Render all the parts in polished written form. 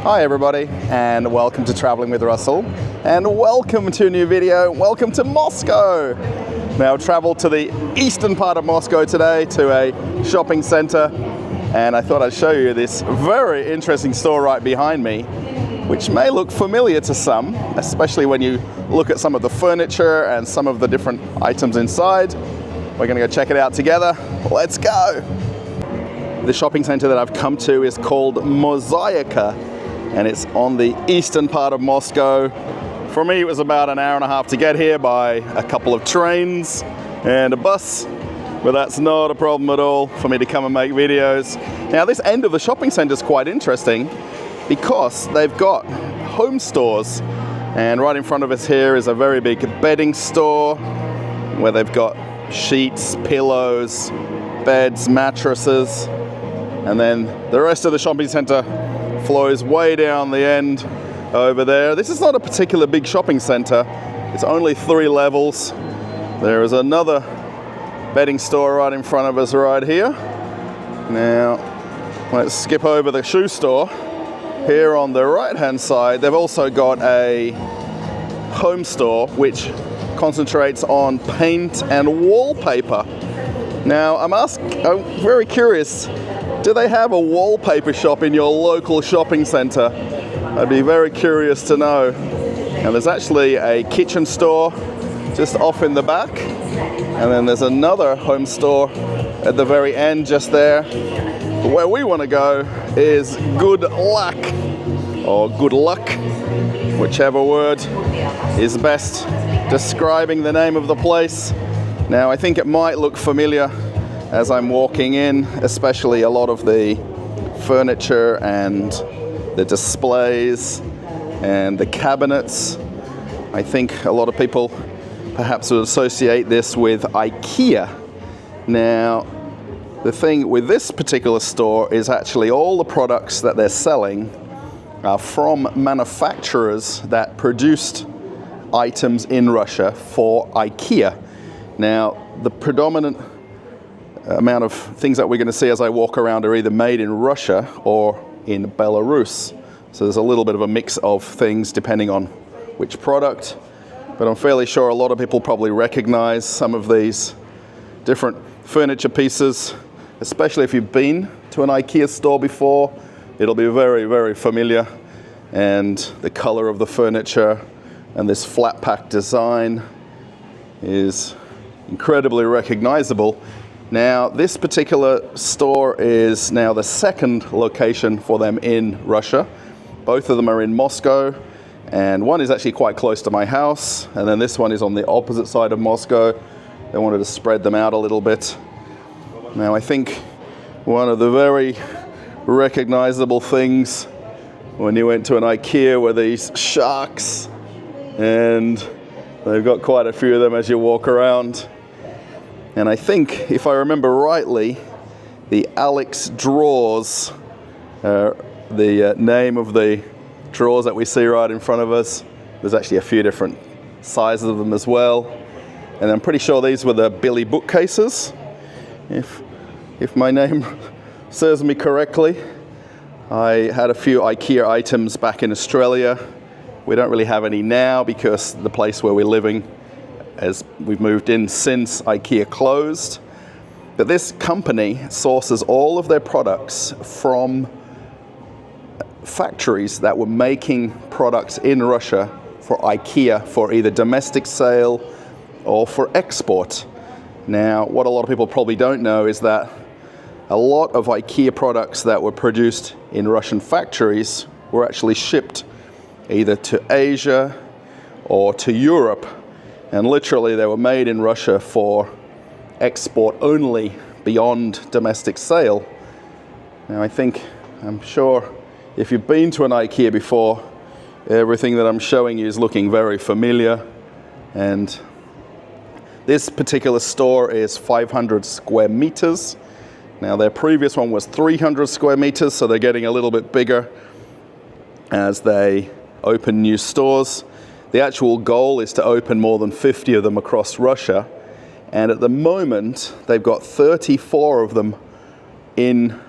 Hi everybody, and welcome to Traveling with Russell, and welcome to a new video. Welcome to Moscow. Now, I've traveled to the eastern part of Moscow today to a shopping center, and I thought I'd show you this very interesting store right behind me, which may look familiar to some, especially when you look at some of the furniture and some of the different items inside. We're gonna go check it out together. Let's go. The shopping center that I've come to is called Mosaic, and it's on the eastern part of Moscow. For me, it was about an hour and a half to get here by a couple of trains and a bus, but that's not a problem at all for me to come and make videos. Now, this end of the shopping center is quite interesting because they've got home stores, and right in front of us here is a very big bedding store where they've got sheets, pillows, beds, mattresses, and then the rest of the shopping center flows way down the end over there. This is not a particular big shopping center. It's only 3 levels. There is another bedding store right in front of us right here. Now, let's skip over the shoe store. Here on the right-hand side, they've also got a home store which concentrates on paint and wallpaper. Now, I'm very curious, do they have a wallpaper shop in your local shopping center? I'd be very curious to know. And there's actually a kitchen store just off in the back, and then there's another home store at the very end just there. But where we want to go is Good Lakk, or Good Luck, whichever word is best describing the name of the place. Now, I think it might look familiar as I'm walking in, especially a lot of the furniture and the displays and the cabinets. I think a lot of people perhaps would associate this with IKEA. Now, the thing with this particular store is actually all the products that they're selling are from manufacturers that produced items in Russia for IKEA. Now, the predominant amount of things that we're going to see as I walk around are either made in Russia or in Belarus. So there's a little bit of a mix of things depending on which product, but I'm fairly sure a lot of people probably recognize some of these different furniture pieces, especially if you've been to an IKEA store before. It'll be very, very familiar, and the color of the furniture and this flat pack design is incredibly recognizable. Now, this particular store is now the second location for them in Russia. Both of them are in Moscow, and one is actually quite close to my house, and then this one is on the opposite side of Moscow. They wanted to spread them out a little bit. Now, I think one of the very recognizable things when you went to an IKEA were these sharks, and they've got quite a few of them as you walk around. And I think, if I remember rightly, the Alex drawers, the name of the drawers that we see right in front of us. There's actually a few different sizes of them as well. And I'm pretty sure these were the Billy bookcases, if my name serves me correctly. I had a few IKEA items back in Australia. We don't really have any now because the place where we're living, as we've moved in since IKEA closed. But this company sources all of their products from factories that were making products in Russia for IKEA for either domestic sale or for export. Now, what a lot of people probably don't know is that a lot of IKEA products that were produced in Russian factories were actually shipped either to Asia or to Europe. And literally, they were made in Russia for export only, beyond domestic sale. Now, I'm sure if you've been to an IKEA before, everything that I'm showing you is looking very familiar. And this particular store is 500 square meters. Now, their previous one was 300 square meters, so they're getting a little bit bigger as they open new stores. The actual goal is to open more than 50 of them across Russia, and at the moment they've got 34 of them in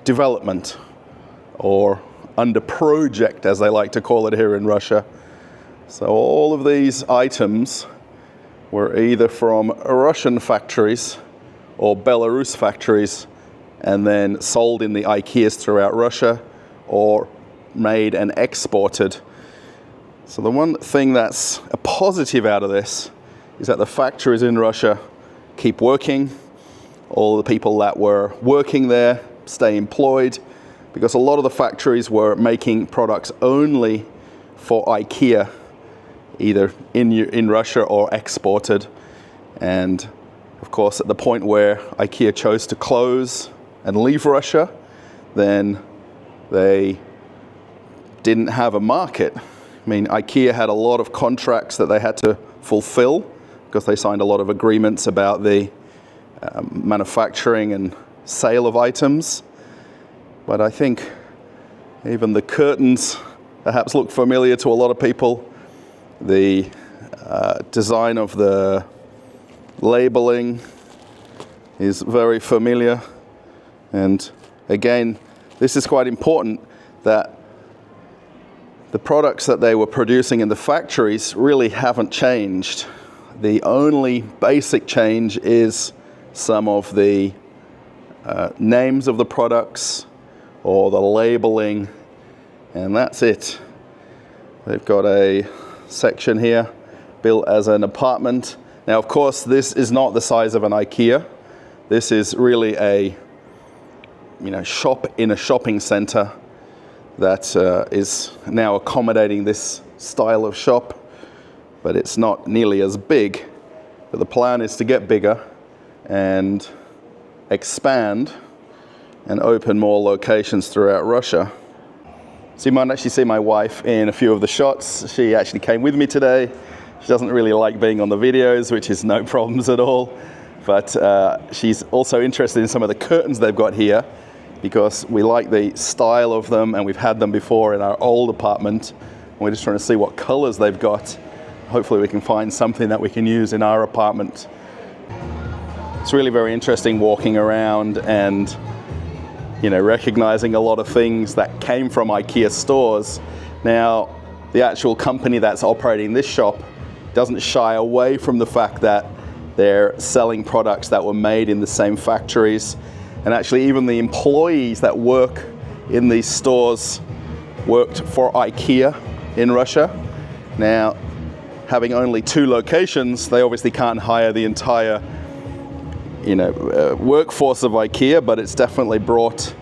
development or under project, as they like to call it here in Russia. So all of these items were either from Russian factories or Belarus factories and then sold in the IKEAs throughout Russia or made and exported. So the one thing that's a positive out of this is that the factories in Russia keep working. All the people that were working there stay employed, because a lot of the factories were making products only for IKEA, either in Russia or exported. And of course, at the point where IKEA chose to close and leave Russia, then they didn't have a market. I mean, IKEA had a lot of contracts that they had to fulfill because they signed a lot of agreements about the manufacturing and sale of items. But I think even the curtains perhaps look familiar to a lot of people. The design of the labeling is very familiar. And again, this is quite important, that the products that they were producing in the factories really haven't changed. The only basic change is some of the names of the products or the labeling, and that's it. They've got a section here built as an apartment. Now, of course, this is not the size of an IKEA. This is really a shop in a shopping center that is now accommodating this style of shop, but it's not nearly as big. But the plan is to get bigger and expand and open more locations throughout Russia. So you might actually see my wife in a few of the shots. She actually came with me today. She doesn't really like being on the videos, which is no problems at all. But she's also interested in some of the curtains they've got here, because we like the style of them and we've had them before in our old apartment. We're just trying to see what colors they've got. Hopefully we can find something that we can use in our apartment. It's really very interesting walking around and recognizing a lot of things that came from IKEA stores. Now, the actual company that's operating this shop doesn't shy away from the fact that they're selling products that were made in the same factories. And actually, even the employees that work in these stores worked for IKEA in Russia. Now, having only 2 locations, they obviously can't hire the entire workforce of IKEA, but it's definitely brought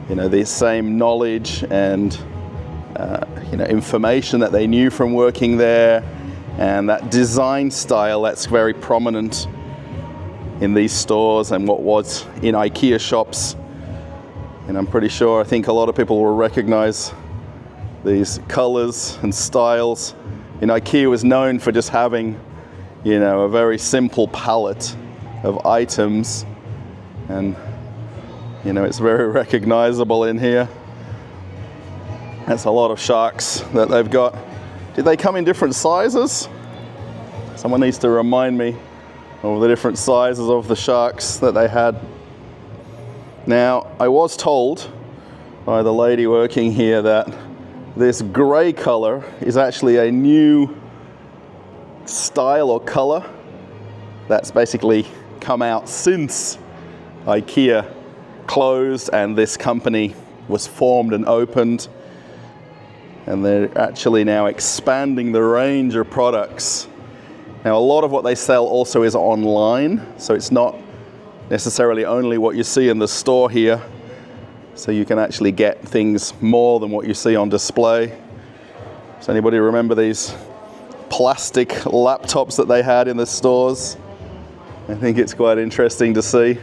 the same knowledge and information that they knew from working there, and that design style that's very prominent in these stores and what was in IKEA shops. And I'm pretty sure, I think a lot of people will recognize these colors and styles. IKEA was known for just having a very simple palette of items, and it's very recognizable in here. That's a lot of sharks that they've got. Did they come in different sizes? Someone needs to remind me of the different sizes of the sharks that they had. Now, I was told by the lady working here that this gray color is actually a new style or color that's basically come out since IKEA closed and this company was formed and opened. And they're actually now expanding the range of products. Now, a lot of what they sell also is online, so it's not necessarily only what you see in the store here. So you can actually get things more than what you see on display. Does anybody remember these plastic laptops that they had in the stores? I think it's quite interesting to see.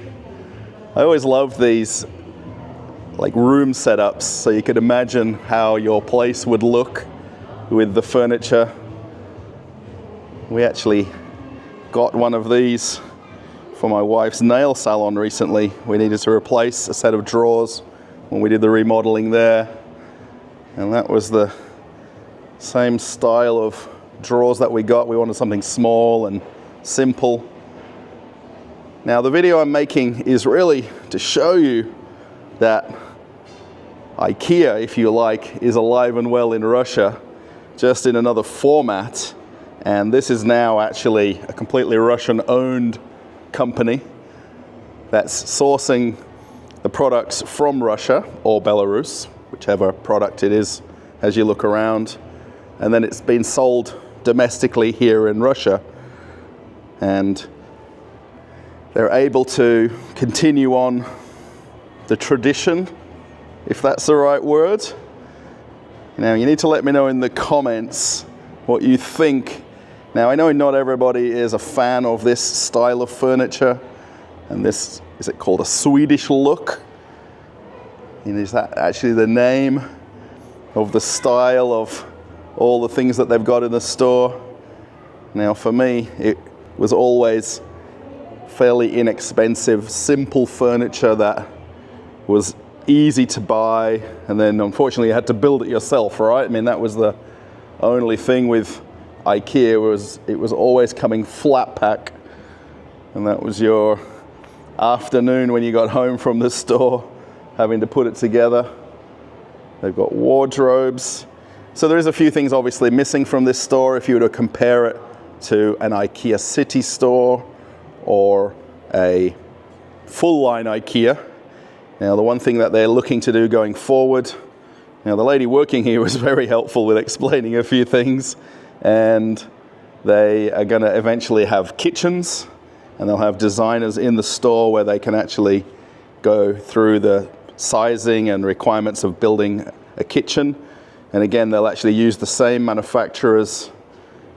I always loved these room setups, so you could imagine how your place would look with the furniture. We actually got one of these for my wife's nail salon recently. We needed to replace a set of drawers when we did the remodeling there, and that was the same style of drawers that we got. We wanted something small and simple. Now, the video I'm making is really to show you that IKEA, if you like, is alive and well in Russia, just in another format. And this is now actually a completely Russian-owned company that's sourcing the products from Russia or Belarus, whichever product it is as you look around. And then it's been sold domestically here in Russia. And they're able to continue on the tradition, if that's the right word. Now, you need to let me know in the comments what you think. Now, I know not everybody is a fan of this style of furniture, and this, is it called a Swedish look? And is that actually the name of the style of all the things that they've got in the store? Now, for me, it was always fairly inexpensive, simple furniture that was easy to buy, and then unfortunately you had to build it yourself, right? I mean, that was the only thing with IKEA, was it was always coming flat pack, and that was your afternoon when you got home from the store, having to put it together. They've got wardrobes. So there is a few things obviously missing from this store if you were to compare it to an IKEA city store or a full-line IKEA. Now, the one thing that they're looking to do going forward, now the lady working here was very helpful with explaining a few things, and they are going to eventually have kitchens, and they'll have designers in the store where they can actually go through the sizing and requirements of building a kitchen. And again, they'll actually use the same manufacturers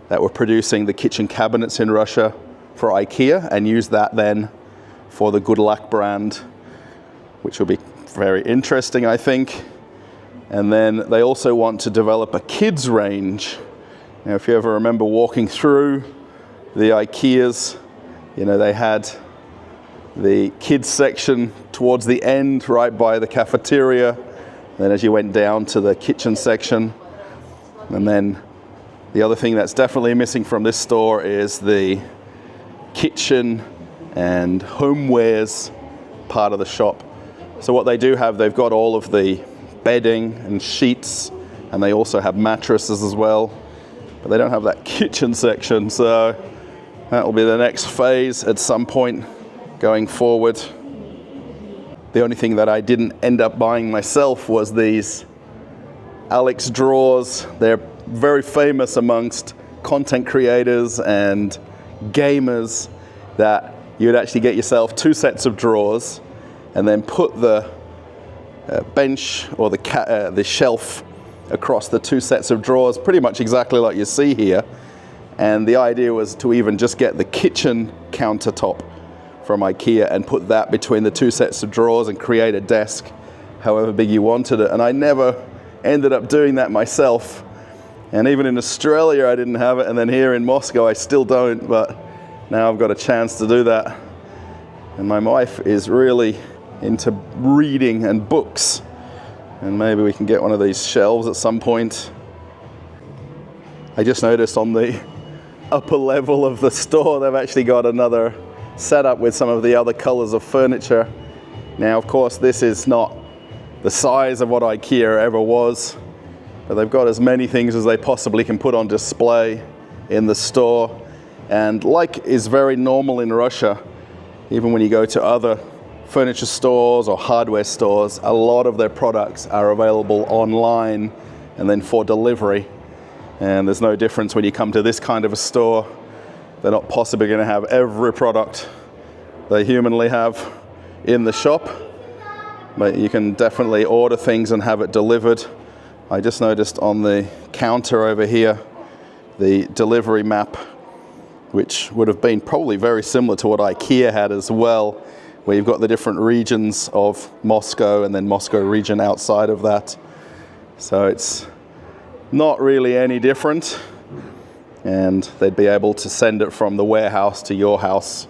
that were producing the kitchen cabinets in Russia for IKEA, and use that then for the good Lakk brand, which will be very interesting, I think. And then they also want to develop a kids range. Now, if you ever remember walking through the IKEAs, you know, they had the kids section towards the end, right by the cafeteria. Then as you went down to the kitchen section. And then the other thing that's definitely missing from this store is the kitchen and homewares part of the shop. So what they do have, they've got all of the bedding and sheets, and they also have mattresses as well, but they don't have that kitchen section. So that will be the next phase at some point going forward. The only thing that I didn't end up buying myself was these Alex drawers. They're very famous amongst content creators and gamers, that you'd actually get yourself 2 sets of drawers and then put the bench or the shelf across the 2 sets of drawers, pretty much exactly like you see here. And the idea was to even just get the kitchen countertop from IKEA and put that between the 2 sets of drawers and create a desk however big you wanted it. And I never ended up doing that myself. And even in Australia I didn't have it, and then here in Moscow I still don't, but now I've got a chance to do that. And my wife is really into reading and books, and maybe we can get one of these shelves at some point. I just noticed on the upper level of the store they've actually got another setup with some of the other colors of furniture. Now, of course, this is not the size of what IKEA ever was, but they've got as many things as they possibly can put on display in the store. And like is very normal in Russia, even when you go to other furniture stores or hardware stores, a lot of their products are available online and then for delivery. And there's no difference when you come to this kind of a store. They're not possibly going to have every product they humanly have in the shop, but you can definitely order things and have it delivered. I just noticed on the counter over here the delivery map, which would have been probably very similar to what IKEA had as well, where you've got the different regions of Moscow and then Moscow region outside of that. So it's not really any different, and they'd be able to send it from the warehouse to your house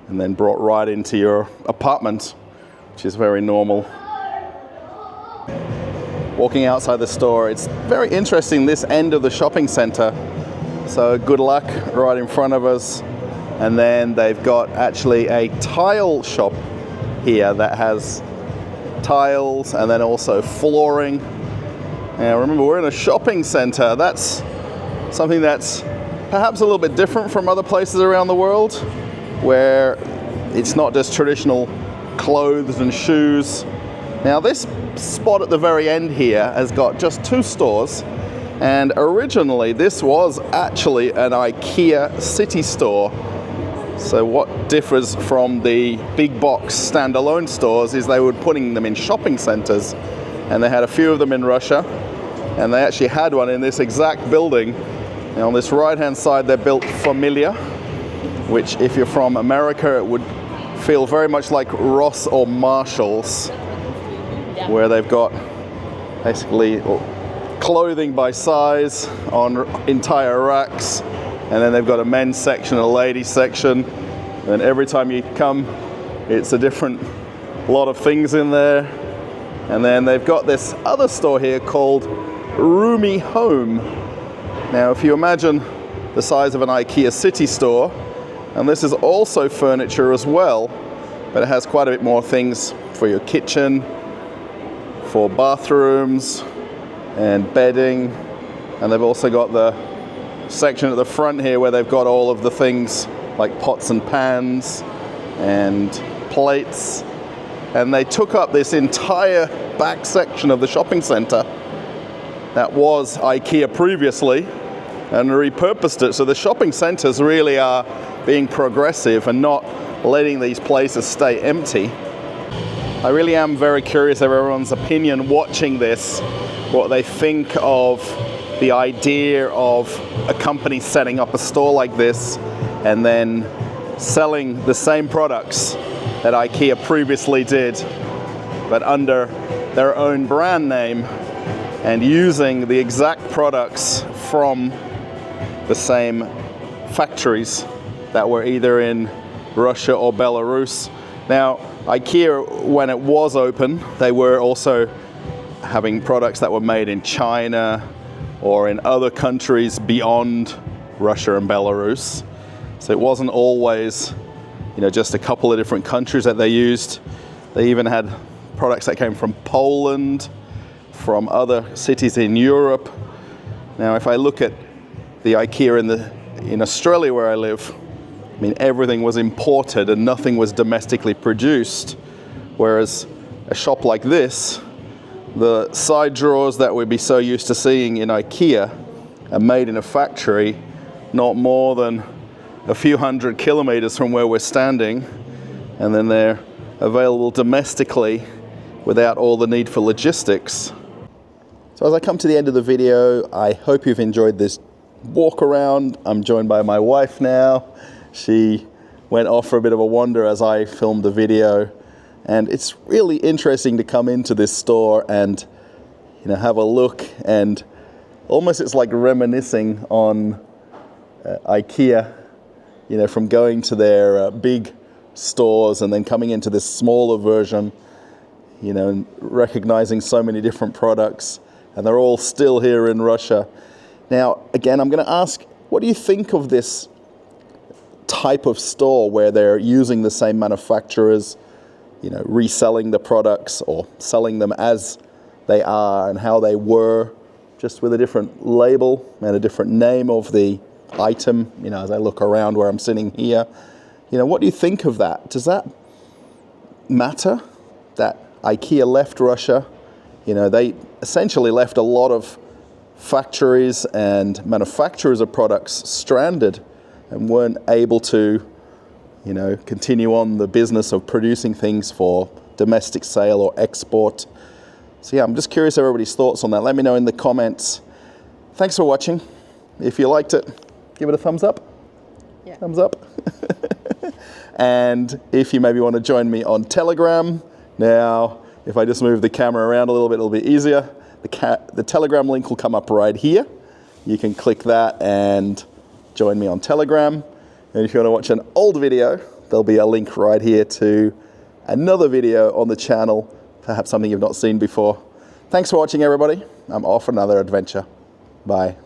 and then brought right into your apartment, which is very normal. Walking outside the store, it's very interesting, this end of the shopping center. So good Lakk right in front of us, and then they've got actually a tile shop here that has tiles, and then also flooring. Now remember, we're in a shopping center. That's something that's perhaps a little bit different from other places around the world, where it's not just traditional clothes and shoes. Now this spot at the very end here has got just 2 stores, and originally this was actually an IKEA city store. So what differs from the big box standalone stores is they were putting them in shopping centers, and they had a few of them in Russia, and they actually had one in this exact building. And on this right hand side they built Familia, which if you're from America it would feel very much like Ross or Marshalls, where they've got basically clothing by size on entire racks, and then they've got a men's section and a ladies section, and every time you come it's a different lot of things in there. And then they've got this other store here called Roomy Home. Now if you imagine the size of an IKEA city store, and this is also furniture as well, but it has quite a bit more things for your kitchen, for bathrooms and bedding. And they've also got the section at the front here where they've got all of the things like pots and pans and plates. And they took up this entire back section of the shopping center that was IKEA previously and repurposed it. So the shopping centers really are being progressive and not letting these places stay empty. I really am very curious of everyone's opinion watching this, what they think of the idea of a company setting up a store like this and then selling the same products that IKEA previously did, but under their own brand name and using the exact products from the same factories that were either in Russia or Belarus. Now, IKEA, when it was open, they were also having products that were made in China or in other countries beyond Russia and Belarus. So it wasn't always, just a couple of different countries that they used. They even had products that came from Poland, from other cities in Europe. Now, if I look at the IKEA in Australia where I live, everything was imported and nothing was domestically produced. Whereas a shop like this, the side drawers that we'd be so used to seeing in IKEA are made in a factory not more than a few hundred kilometers from where we're standing, and then they're available domestically without all the need for logistics. So as I come to the end of the video, I hope you've enjoyed this walk around. I'm joined by my wife now. She went off for a bit of a wander as I filmed the video, and it's really interesting to come into this store and have a look, and almost it's like reminiscing on IKEA, from going to their big stores and then coming into this smaller version, and recognizing so many different products, and they're all still here in Russia. Now, again, I'm going to ask, what do you think of this type of store where they're using the same manufacturers, reselling the products or selling them as they are and how they were, just with a different label and a different name of the item, as I look around where I'm sitting here? What do you think of that? Does that matter that IKEA left Russia? They essentially left a lot of factories and manufacturers of products stranded and weren't able to, continue on the business of producing things for domestic sale or export. So yeah, I'm just curious everybody's thoughts on that. Let me know in the comments. Thanks for watching. If you liked it, give it a thumbs up. Yeah. Thumbs up. And if you maybe want to join me on Telegram, now, if I just move the camera around a little bit, it'll be easier. The Telegram link will come up right here. You can click that and join me on Telegram. And if you want to watch an old video, there'll be a link right here to another video on the channel, perhaps something you've not seen before. Thanks for watching, everybody. I'm off on another adventure. Bye.